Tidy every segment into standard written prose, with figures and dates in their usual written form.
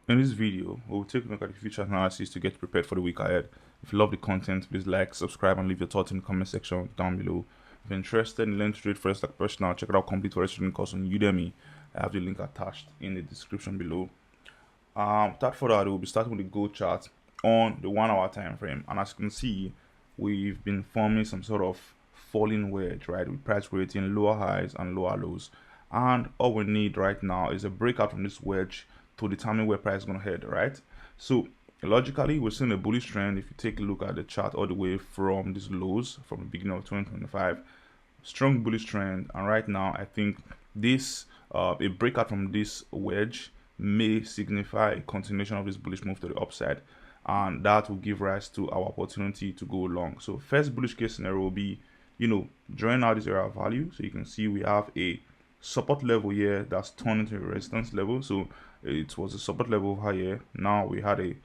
In this video, we'll take a look at the future analysis to get prepared for the week ahead. If you love the content, please like, subscribe, and leave your thoughts in the comment section down below. If you're interested in learning to trade first like personal, check out complete Forex trading course on Udemy. I have the link attached in the description below. Without further ado, we'll be starting with the gold chart on the 1 hour time frame. And as you can see, we've been forming some sort of falling wedge, right? With price creating lower highs and lower lows. And all we need right now is a breakout from this wedge to determine where price is going to head, right? So logically, we're seeing a bullish trend. If you take a look at the chart all the way from these lows from the beginning of 2025, strong bullish trend. And right now, I think this a breakout from this wedge may signify a continuation of this bullish move to the upside, and that will give rise to our opportunity to go long. So first bullish case scenario will be, drawing out this area of value. So you can see we have a support level here that's turned into a resistance level. So it was a support level over here. Now we had a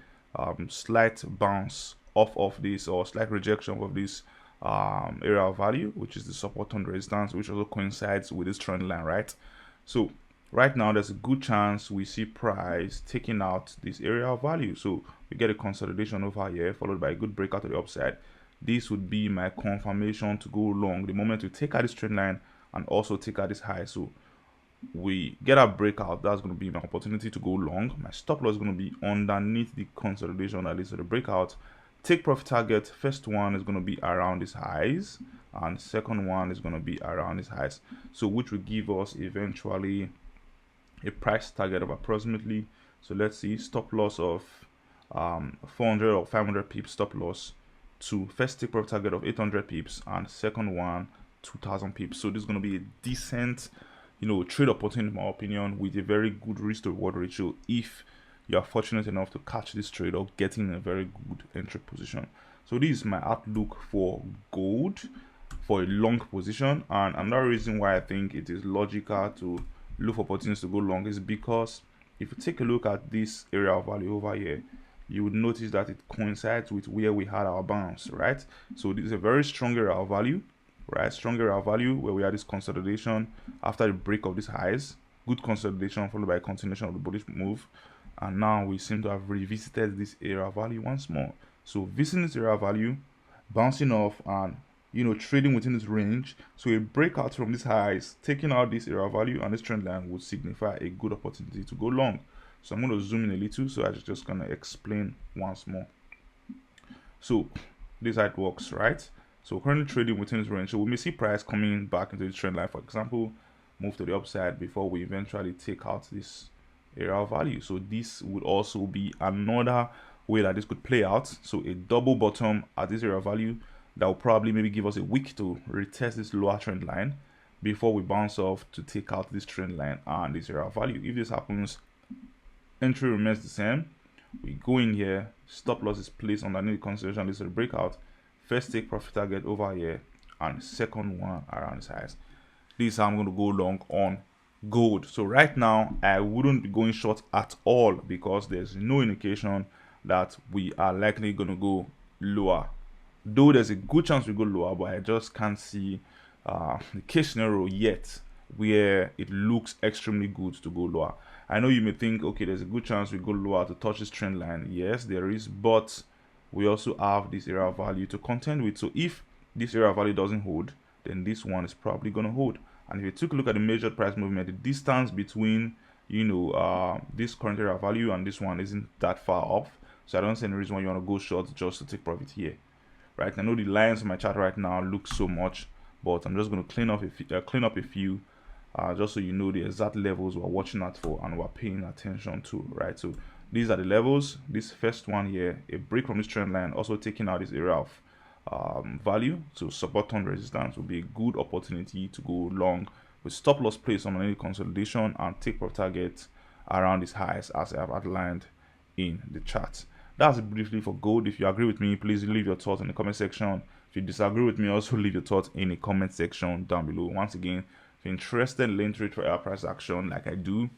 slight bounce off of this, or slight rejection of this area of value, which is the support on resistance, which also coincides with this trend line, right? So right now there's a good chance we see price taking out this area of value. So we get a consolidation over here followed by a good breakout to the upside. This would be my confirmation to go long the moment we take out this trend line and also take out this high. So we get a breakout, that's going to be my opportunity to go long. My stop loss is going to be underneath the consolidation that leads to the breakout. Take profit target, first one is going to be around these highs, and second one is going to be around these highs, so which will give us eventually a price target of approximately, so let's see, stop loss of 400 or 500 pips stop loss, to first take profit target of 800 pips, and second one 2000 pips. So this is going to be a decent trade opportunity in my opinion, with a very good risk to reward ratio if you are fortunate enough to catch this trade or getting a very good entry position. So this is my outlook for gold for a long position. And another reason why I think it is logical to look for opportunities to go long is because if you take a look at this area of value over here, you would notice that it coincides with where we had our bounce, right? So this is a very strong area of value, right? Strong area of value where we had this consolidation after the break of these highs, good consolidation followed by a continuation of the bullish move, and now we seem to have revisited this area of value once more. So visiting this area of value, bouncing off, and trading within this range. So a breakout from these highs, taking out this area of value and this trend line would signify a good opportunity to go long. So I'm going to zoom in a little, so I'm just going to explain once more. So this is how it works, right? So currently trading within this range. So we may see price coming back into the trend line, for example, move to the upside before we eventually take out this area of value. So this would also be another way that this could play out. So a double bottom at this area of value that will probably maybe give us a week to retest this lower trend line before we bounce off to take out this trend line and this area of value. If this happens, entry remains the same. We go in here, stop loss is placed underneath the consideration, this is a breakout. First take profit target over here, and second one around this highs. This is how I'm going to go long on gold. So right now I wouldn't be going short at all because there's no indication that we are likely going to go lower, though there's a good chance we go lower, but I just can't see the case scenario yet where it looks extremely good to go lower. I know you may think, okay, there's a good chance we go lower to touch this trend line. Yes, there is, but we also have this area of value to contend with. So if this area of value doesn't hold, then this one is probably going to hold. And if you took a look at the measured price movement, the distance between this current area of value and this one isn't that far off. So I don't see any reason why you want to go short just to take profit here, right? I know the lines on my chart right now look so much, but I'm just going to clean up a few, just so you know the exact levels we're watching out for and we're paying attention to, right? So these are the levels. This first one here, a break from this trend line, also taking out this area of value, so support on resistance will be a good opportunity to go long with stop loss placed on any consolidation and take profit target around these highs as I have outlined in the chart. That's it briefly for gold. If you agree with me, please leave your thoughts in the comment section. If you disagree with me, also leave your thoughts in the comment section down below. Once again, if you're interested in learning trade for air price action like I do,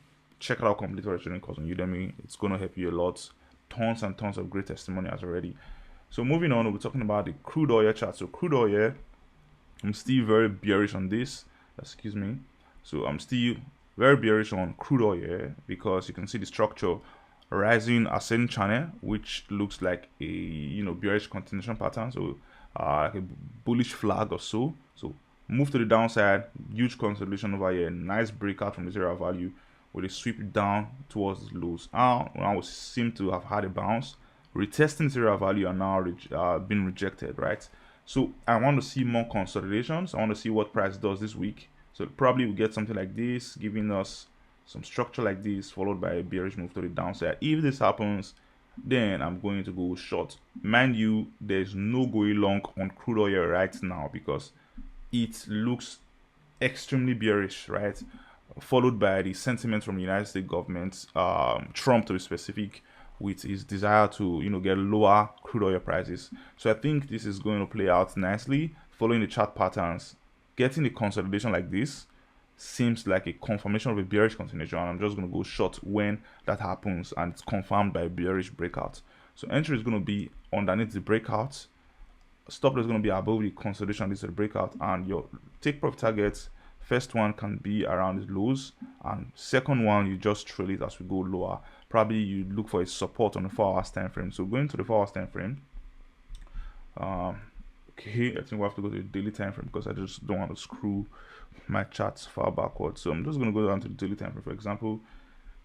check out complete Forex trading course on Udemy. It's going to help you a lot. Tons and tons of great testimonials already. So moving on, we'll be talking about the crude oil chart. So crude oil, I'm still very bearish on this. Excuse me. So I'm still very bearish on crude oil because you can see the structure rising ascending channel, which looks like a bearish continuation pattern, so like a bullish flag or so. So move to the downside, huge consolidation over here, nice breakout from this area of value with a sweep down towards the lows. Now we seem to have had a bounce, retesting this area of value, and now been rejected, right? So I want to see more consolidations. I want to see what price does this week. So probably we get something like this, giving us some structure like this, followed by a bearish move to the downside. If this happens, then I'm going to go short. Mind you, there's no going long on crude oil right now because it looks extremely bearish, right? Followed by the sentiment from the United States government, Trump to be specific, with his desire to get lower crude oil prices. So I think this is going to play out nicely, following the chart patterns. Getting a consolidation like this seems like a confirmation of a bearish continuation, and I'm just going to go short when that happens and it's confirmed by a bearish breakout. So entry is going to be underneath the breakout, stop loss is going to be above the consolidation, this is the breakout, and your take profit targets, first one can be around the lows, and second one you just trail it as we go lower. Probably you look for a support on the 4 hours time frame. So going to the 4 hours time frame, okay, I think we'll have to go to the daily time frame because I just don't want to screw my charts far backwards. So I'm just going to go down to the daily time frame, for example.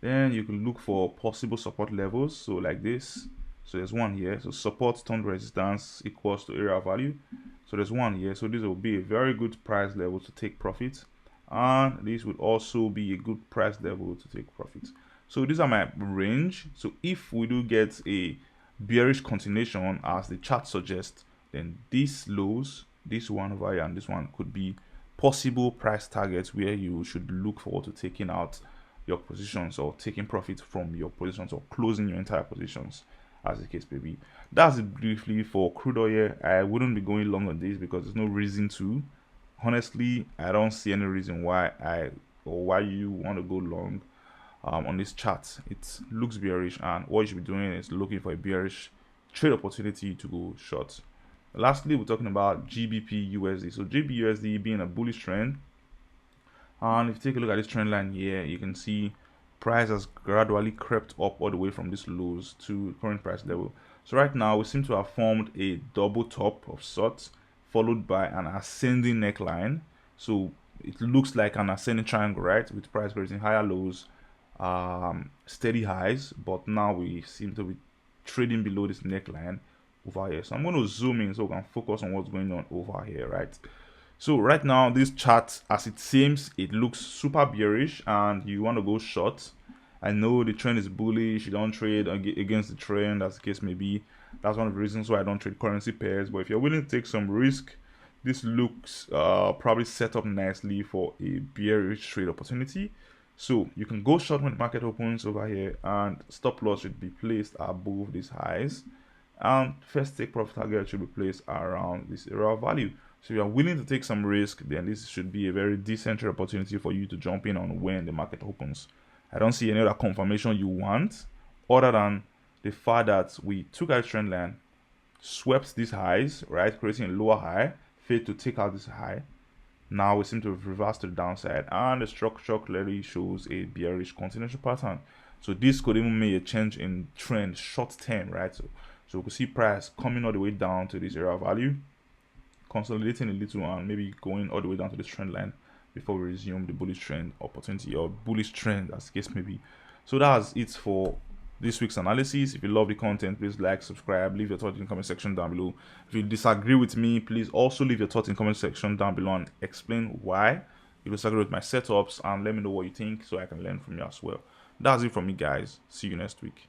Then you can look for possible support levels, so like this. So there's one here, so support turned resistance equals to area of value. So there's one here, so this will be a very good price level to take profit, and this would also be a good price level to take profit. So these are my range. So if we do get a bearish continuation as the chart suggests, then these lows, this one over here and this one, could be possible price targets where you should look forward to taking out your positions or taking profit from your positions or closing your entire positions, as the case may be. That's it briefly for crude oil. I wouldn't be going long on this because there's no reason to. Honestly, I don't see any reason why you want to go long on this chart. It looks bearish, and what you should be doing is looking for a bearish trade opportunity to go short. Lastly, we're talking about GBP-USD. So GBP-USD being a bullish trend, and if you take a look at this trend line here, you can see price has gradually crept up all the way from this lows to current price level. So right now we seem to have formed a double top of sorts, followed by an ascending neckline. So it looks like an ascending triangle, right, with price creating higher lows, steady highs, but now we seem to be trading below this neckline over here. So I'm going to zoom in so we can focus on what's going on over here, right? So right now this chart, as it seems, it looks super bearish and you want to go short. I know the trend is bullish, you don't trade against the trend, as the case may be. That's one of the reasons why I don't trade currency pairs. But if you're willing to take some risk, this looks probably set up nicely for a bearish trade opportunity. So you can go short when the market opens over here, and stop loss should be placed above these highs, and first take profit target should be placed around this area of value. So if you are willing to take some risk, then this should be a very decent trade opportunity for you to jump in on when the market opens. I don't see any other confirmation you want other than the fact that we took out trend line, swept these highs, right, creating a lower high, failed to take out this high. Now we seem to have reversed to the downside, and the structure clearly shows a bearish continuation pattern. So this could even make a change in trend short term, right? So we could see price coming all the way down to this area of value, consolidating a little, and maybe going all the way down to this trend line before we resume the bullish trend opportunity, or bullish trend as the case may be. So that's it for this week's analysis. If you love the content, please like, subscribe, leave your thoughts in the comment section down below. If you disagree with me, please also leave your thoughts in the comment section down below and explain why you disagree with my setups, and let me know what you think so I can learn from you as well. That's it from me, guys. See you next week.